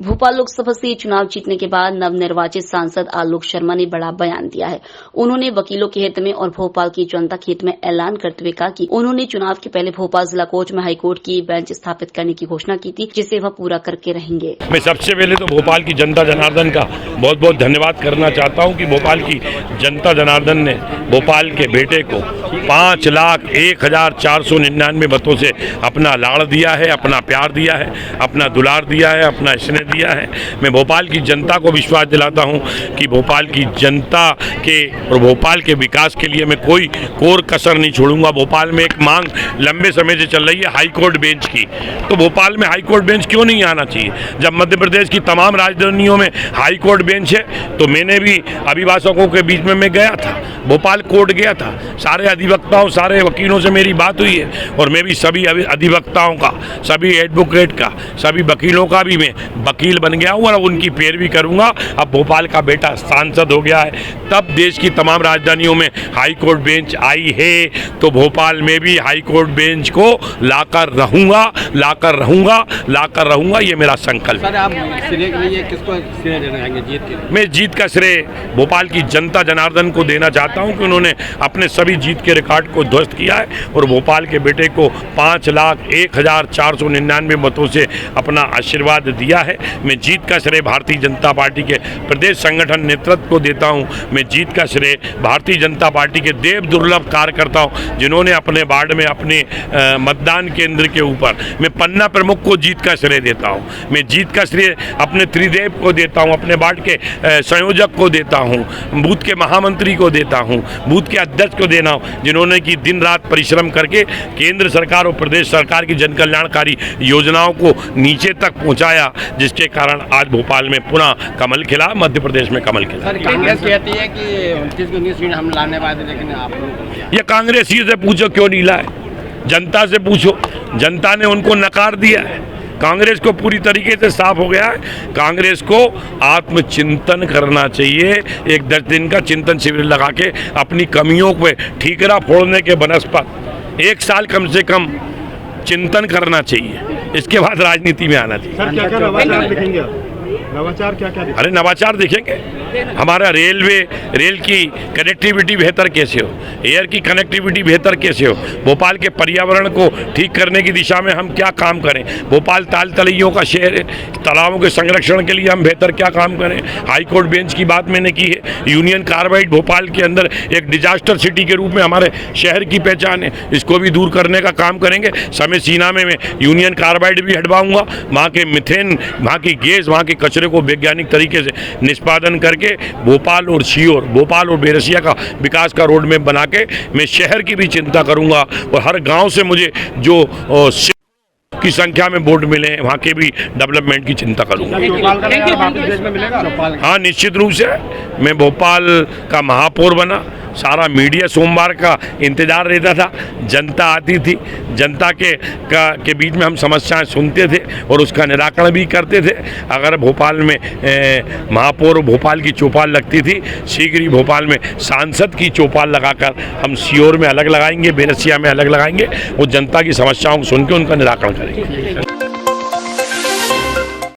भोपाल लोकसभा से चुनाव जीतने के बाद नवनिर्वाचित सांसद आलोक शर्मा ने बड़ा बयान दिया है। उन्होंने वकीलों के हित में और भोपाल की जनता के हित में ऐलान करते हुए कहा कि उन्होंने चुनाव के पहले भोपाल जिला कोर्ट में हाईकोर्ट की बेंच स्थापित करने की घोषणा की थी, जिसे वह पूरा करके रहेंगे। मैं सबसे पहले तो भोपाल की जनता जनार्दन का बहुत बहुत धन्यवाद करना चाहता हूँ कि भोपाल की जनता जनार्दन ने भोपाल के बेटे को 5,01,499 मतों से अपना लाड़ दिया है, अपना प्यार दिया है, अपना दुलार दिया है, अपना स्नेह दिया है। मैं भोपाल की जनता को विश्वास दिलाता हूं कि भोपाल की जनता के और भोपाल के विकास के लिए मैं कोई कोर कसर नहीं छोड़ूंगा। भोपाल में एक मांग लंबे समय से चल रही है हाई कोर्ट बेंच की, तो भोपाल में हाई कोर्ट बेंच क्यों नहीं आना चाहिए? जब मध्य प्रदेश की तमाम राजधानियों में हाई कोर्ट बेंच है, तो मैंने भी अभिभाषकों के बीच में मैं गया था, भोपाल कोर्ट गया था, सारे अधिवक्ताओं सारे वकीलों से मेरी बात हुई है और मैं भी सभी अधिवक्ताओं का, सभी एडवोकेट का, सभी वकीलों का भी मैं वकील बन गया हूँ और उनकी पैरवी करूँगा। अब भोपाल का बेटा सांसद हो गया है, तब देश की तमाम राजधानियों में हाई कोर्ट बेंच आई है, तो भोपाल में भी हाई कोर्ट बेंच को लाकर रहूँगा, ये मेरा संकल्प। सर, आप श्रेय के लिए किसको श्रेय देना चाहेंगे जीत के? मैं जीत का श्रेय भोपाल की जनता जनार्दन को देना चाहता हूं कि उन्होंने अपने सभी जीत के रिकॉर्ड को ध्वस्त किया है और भोपाल के बेटे को 5,01,499 मतों से अपना आशीर्वाद दिया है। मैं जीत का श्रेय भारतीय जनता पार्टी के प्रदेश संगठन नेतृत्व को देता हूं। मैं जीत का श्रेय भारतीय जनता पार्टी के देव दुर्लभ कार्यकर्ताओं जिन्होंने अपने वार्ड में अपने मतदान केंद्र के ऊपर, मैं पन्ना प्रमुख को जीत का श्रेय देता हूं। मैं जीत का श्रेय अपने त्रिदेव को देता हूं, अपने वार्ड के संयोजक को देता हूं, बूथ के महामंत्री को देता हूं, बूथ के अध्यक्ष को देना हूं, जिन्होंने कि दिन रात परिश्रम करके केंद्र सरकार और प्रदेश सरकार की जन कल्याणकारी योजनाओं को नीचे तक पहुंचाया, जिसके कारण आज भोपाल में पुनः कमल खिला, मध्य प्रदेश में कमल खिला। सर, कांग्रेस कहती है कि 29 सीट हम लाने वाले, लेकिन आप ये कांग्रेस ही से पूछो क्यों नहीं लाए, जनता से पूछो, जनता ने उनको नकार दिया है। कांग्रेस को पूरी तरीके से साफ हो गया है। कांग्रेस को आत्मचिंतन करना चाहिए, एक 10 दिन का चिंतन शिविर लगा के अपनी कमियों पे ठीकरा फोड़ने के बनस्पत 1 साल कम से कम चिंतन करना चाहिए, इसके बाद राजनीति में आना चाहिए। सर, क्या नवाचार दिखेंगे? नवाचार क्या दिखेंगे? अरे नवाचार दिखेंगे, हमारा रेल की कनेक्टिविटी बेहतर कैसे हो, एयर की कनेक्टिविटी बेहतर कैसे हो, भोपाल के पर्यावरण को ठीक करने की दिशा में हम क्या काम करें, भोपाल ताल तलैयों का शहर है, तालाबों के संरक्षण के लिए हम बेहतर क्या काम करें। हाई कोर्ट बेंच की बात मैंने की है। यूनियन कार्बाइड भोपाल के अंदर एक डिजास्टर सिटी के रूप में हमारे शहर की पहचान है, इसको भी दूर करने का काम करेंगे। समय सीमा में मैं यूनियन कार्बाइड भी हटवाऊंगा, वहाँ के मिथेन, वहाँ की गैस, वहाँ के कचरे को वैज्ञानिक तरीके से निष्पादन करके भोपाल और सीहोर, भोपाल और बेरसिया का विकास का रोड मैप बना के मैं शहर की भी चिंता करूंगा और हर गांव से मुझे जो की संख्या में वोट मिले वहाँ के भी डेवलपमेंट की चिंता करूंगा। हाँ, निश्चित रूप से मैं भोपाल का महापौर बना, सारा मीडिया सोमवार का इंतजार रहता था, जनता आती थी, जनता के बीच में हम समस्याएं सुनते थे और उसका निराकरण भी करते थे। अगर भोपाल में महापौर भोपाल की चौपाल लगती थी, शीघ्र ही भोपाल में सांसद की चौपाल लगाकर हम सीहोर में अलग लगाएंगे, बेरसिया में अलग लगाएंगे और जनता की समस्याओं को सुन के उनका निराकरण करेंगे।